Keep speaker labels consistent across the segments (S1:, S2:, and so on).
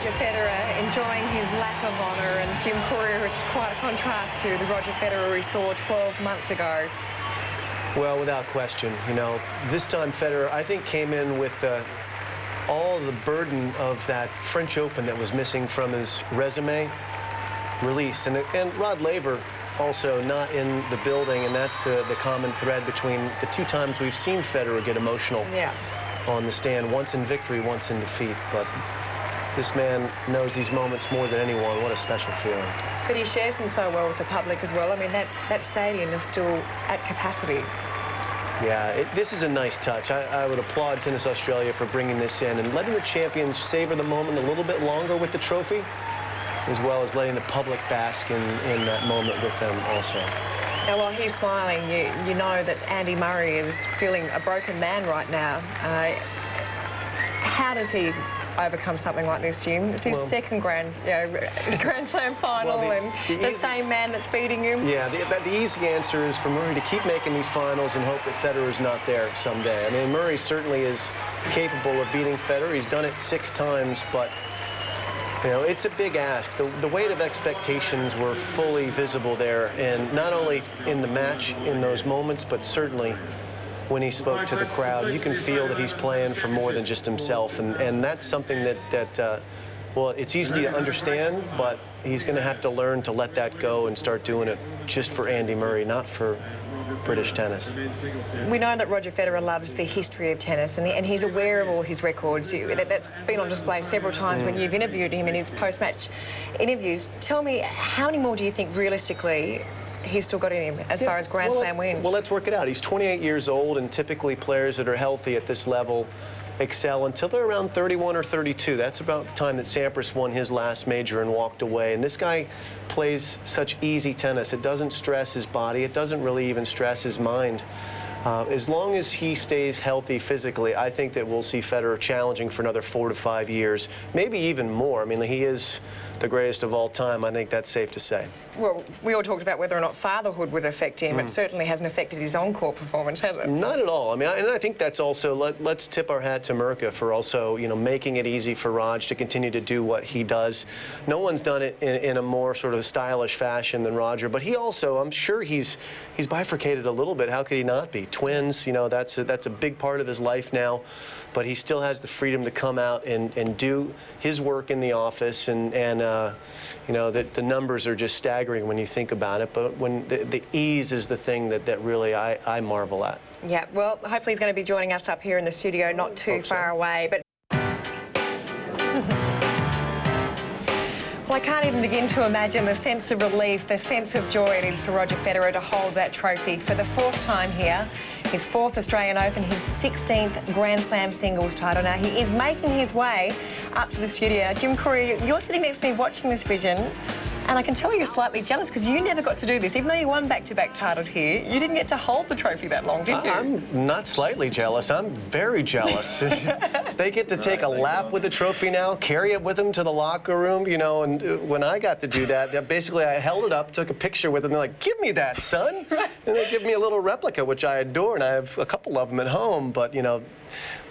S1: Roger Federer enjoying his lap of honour, and Jim Courier, it's quite a contrast to the Roger Federer we saw 12 months ago.
S2: Well, without question, you know, this time Federer, I think, came in with all the burden of that French Open that was missing from his resume released. And Rod Laver also not in the building, and that's the common thread between the two times we've seen Federer get emotional on the stand, once in victory, once in defeat. But this man knows these moments more than anyone. What a special feeling.
S1: But he shares them so well with the public as well. I mean, that stadium is still at capacity.
S2: Yeah, this is a nice touch. I would applaud Tennis Australia for bringing this in and letting the champions savor the moment a little bit longer with the trophy, as well as letting the public bask in that moment with them also.
S1: Now, while he's smiling, you know that Andy Murray is feeling a broken man right now. How does he overcome something like this, Jim? It's his second Grand Slam final, and the same man that's beating him.
S2: Yeah, the easy answer is for Murray to keep making these finals and hope that Federer's not there someday. I mean, Murray certainly is capable of beating Federer. He's done it 6 times, but you know, it's a big ask. The weight of expectations were fully visible there, and not only in the match in those moments, but certainly when he spoke to the crowd. You can feel that he's playing for more than just himself, and that's something that well, it's easy to understand, but he's going to have to learn to let that go and start doing it just for Andy Murray, not for British tennis.
S1: We know that Roger Federer loves the history of tennis, and he's aware of all his records. That's been on display several times when you've interviewed him in his post-match interviews. Tell me, how many more do you think realistically he's still got in him as far as Grand Slam wins?
S2: Well, let's work it out. He's 28 years old, and typically players that are healthy at this level excel until they're around 31 or 32. That's about the time that Sampras won his last major and walked away. And this guy plays such easy tennis. It doesn't stress his body. It doesn't really even stress his mind. As long as he stays healthy physically, I think that we'll see Federer challenging for another 4 to 5 years, maybe even more. I mean, he is the greatest of all time. I think that's safe to say.
S1: Well, we all talked about whether or not fatherhood would affect him. It certainly hasn't affected his on-court performance, has it?
S2: Not at all. I mean, and I think that's also, let's tip our hat to Mirka for also, you know, making it easy for Raj to continue to do what he does. No one's done it in a more sort of stylish fashion than Roger, but he also, I'm sure he's bifurcated a little bit. How could he not be? Twins, you know, that's a big part of his life now, but he still has the freedom to come out and do his work in the office, and you know, the numbers are just staggering when you think about it, but when the ease is the thing that really I marvel at.
S1: Yeah, well, hopefully he's going to be joining us up here in the studio not too far away. But well, I can't even begin to imagine the sense of relief, the sense of joy it is for Roger Federer to hold that trophy for the 4th time here. His 4th Australian Open, his 16th Grand Slam singles title. Now, he is making his way up to the studio. Jim Courier, you're sitting next to me watching this vision, and I can tell you're slightly jealous because you never got to do this. Even though you won back-to-back titles here, you didn't get to hold the trophy that long, did you?
S2: I'm not slightly jealous. I'm very jealous. They get to take a lap with the trophy now, carry it with them to the locker room, you know, and when I got to do that, basically I held it up, took a picture with them, they're like, give me that, son. And they give me a little replica, which I adore, and I have a couple of them at home, but, you know,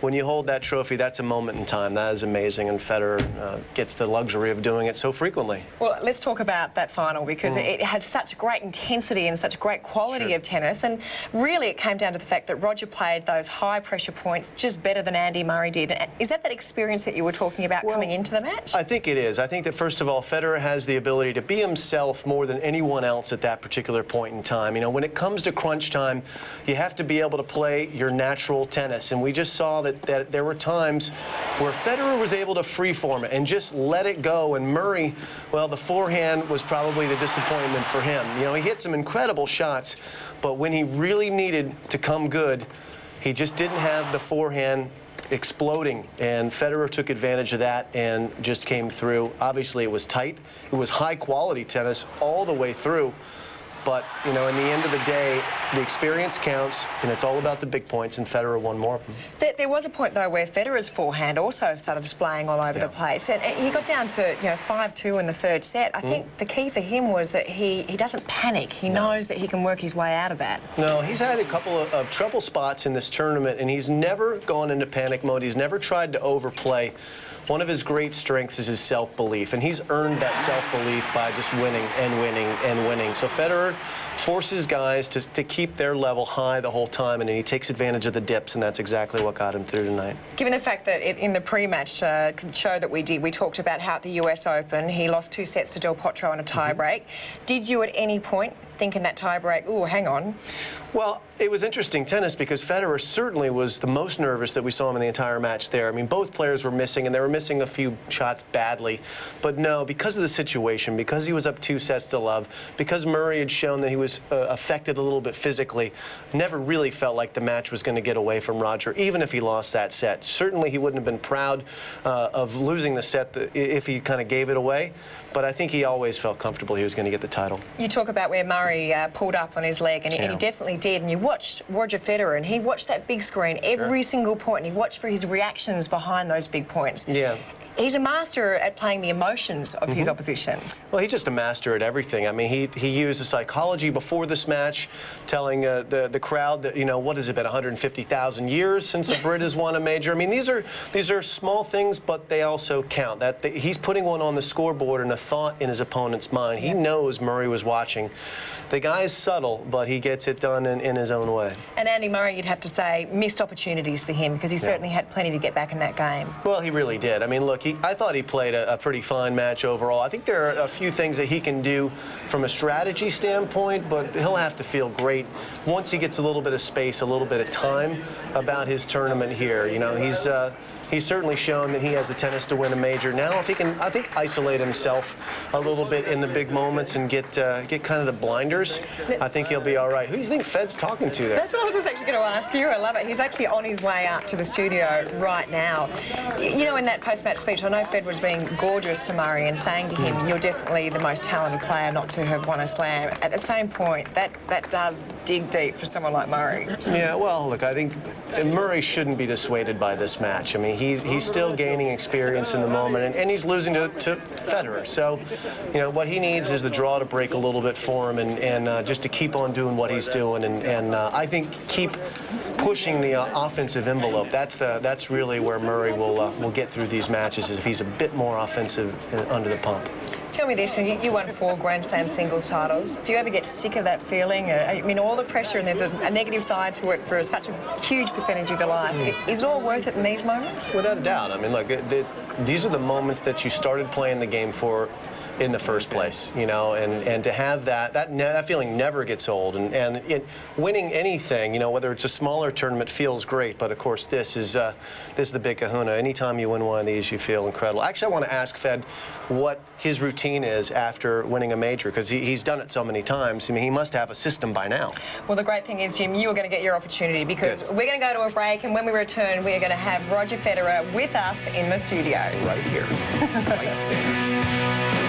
S2: when you hold that trophy, that's a moment in time. That is amazing, and Federer gets the luxury of doing it so frequently.
S1: Well, let's talk about that final, because it had such great intensity and such great quality of tennis, and really it came down to the fact that Roger played those high-pressure points just better than Andy Murray did. Is that experience that you were talking about coming into the match?
S2: I think it is. I think that, first of all, Federer has the ability to be himself more than anyone else at that particular point in time. You know, when it comes to crunch time, you have to be able to play your natural tennis, and we just saw that there were times where Federer was able to freeform it and just let it go, and Murray, well, the forehand was probably the disappointment for him. You know, he hit some incredible shots, but when he really needed to come good, he just didn't have the forehand exploding, and Federer took advantage of that and just came through. Obviously, it was tight. It was high-quality tennis all the way through. But, you know, in the end of the day, the experience counts, and it's all about the big points, and Federer won more of them.
S1: There was a point, though, where Federer's forehand also started displaying all over the place. And he got down to, you know, 5-2 in the third set. I think the key for him was that he doesn't panic. He knows that he can work his way out of that.
S2: No, he's had a couple of trouble spots in this tournament, and he's never gone into panic mode. He's never tried to overplay. One of his great strengths is his self-belief, and he's earned that self-belief by just winning and winning and winning. So Federer forces guys to keep their level high the whole time, and he takes advantage of the dips, and that's exactly what got him through tonight. Given
S1: the fact that in the pre-match show that we did, we talked about how at the US Open he lost 2 sets to Del Potro in a tie-break. Did you at any point think in that tie-break, oh, hang on?
S2: Well, it was interesting tennis because Federer certainly was the most nervous that we saw him in the entire match there. I mean, both players were missing, and they were missing a few shots badly. But no, because of the situation, because he was up 2 sets to love, because Murray had shown that he was affected a little bit physically, never really felt like the match was going to get away from Roger, even if he lost that set. Certainly he wouldn't have been proud of losing the set if he kind of gave it away, but I think he always felt comfortable he was going to get the title.
S1: You talk about where Murray pulled up on his leg, and he definitely did, and you watched Roger Federer, and he watched that big screen every single point, and he watched for his reactions behind those big points.
S2: Yeah.
S1: He's a master at playing the emotions of his opposition.
S2: Well, he's just a master at everything. I mean, he used the psychology before this match, telling the crowd that, you know, what has it been, 150,000 years since a Brit has won a major? I mean, these are small things, but they also count. He's putting one on the scoreboard and a thought in his opponent's mind. He knows Murray was watching. The guy is subtle, but he gets it done in his own way.
S1: And Andy Murray, you'd have to say, missed opportunities for him, because he certainly had plenty to get back in that game.
S2: Well, he really did. I mean, look, I thought he played a pretty fine match overall. I think there are a few things that he can do from a strategy standpoint, but he'll have to feel great once he gets a little bit of space, a little bit of time about his tournament here. You know, he's certainly shown that he has the tennis to win a major. Now, if he can, I think, isolate himself a little bit in the big moments and get kind of the blinders, I think he'll be all right. Who do you think Fed's talking to there?
S1: That's what I was just actually going to ask you. I love it. He's actually on his way up to the studio right now. You know, in that post-match speech, I know Fed was being gorgeous to Murray and saying to him, you're definitely the most talented player not to have won a slam. At the same point, that does dig deep for someone like Murray.
S2: Yeah, well, look, I think Murray shouldn't be dissuaded by this match. I mean, he's still gaining experience in the moment, and he's losing to Federer. So, you know, what he needs is the draw to break a little bit for him, and just to keep on doing what he's doing, and I think keep pushing the offensive envelope. That's really where Murray will get through these matches, is if he's a bit more offensive under the pump.
S1: Tell me this, you won 4 Grand Slam singles titles. Do you ever get sick of that feeling? I mean, all the pressure, and there's a negative side to it for such a huge percentage of your life. Is it all worth it in these moments?
S2: Without a doubt. I mean, look, these are the moments that you started playing the game for in the first place, you know, and to have that feeling never gets old, and winning anything, you know, whether it's a smaller tournament, feels great, but of course this is the big kahuna. Anytime you win one of these, you feel incredible. Actually, I want to ask Fed what his routine is after winning a major, because he's done it so many times. I mean, he must have a system by now. Well, the great thing is, Jim, you are going to get your opportunity, because we're going to go to a break, and when we return, we are going to have Roger Federer with us in the studio. Right here. Right there.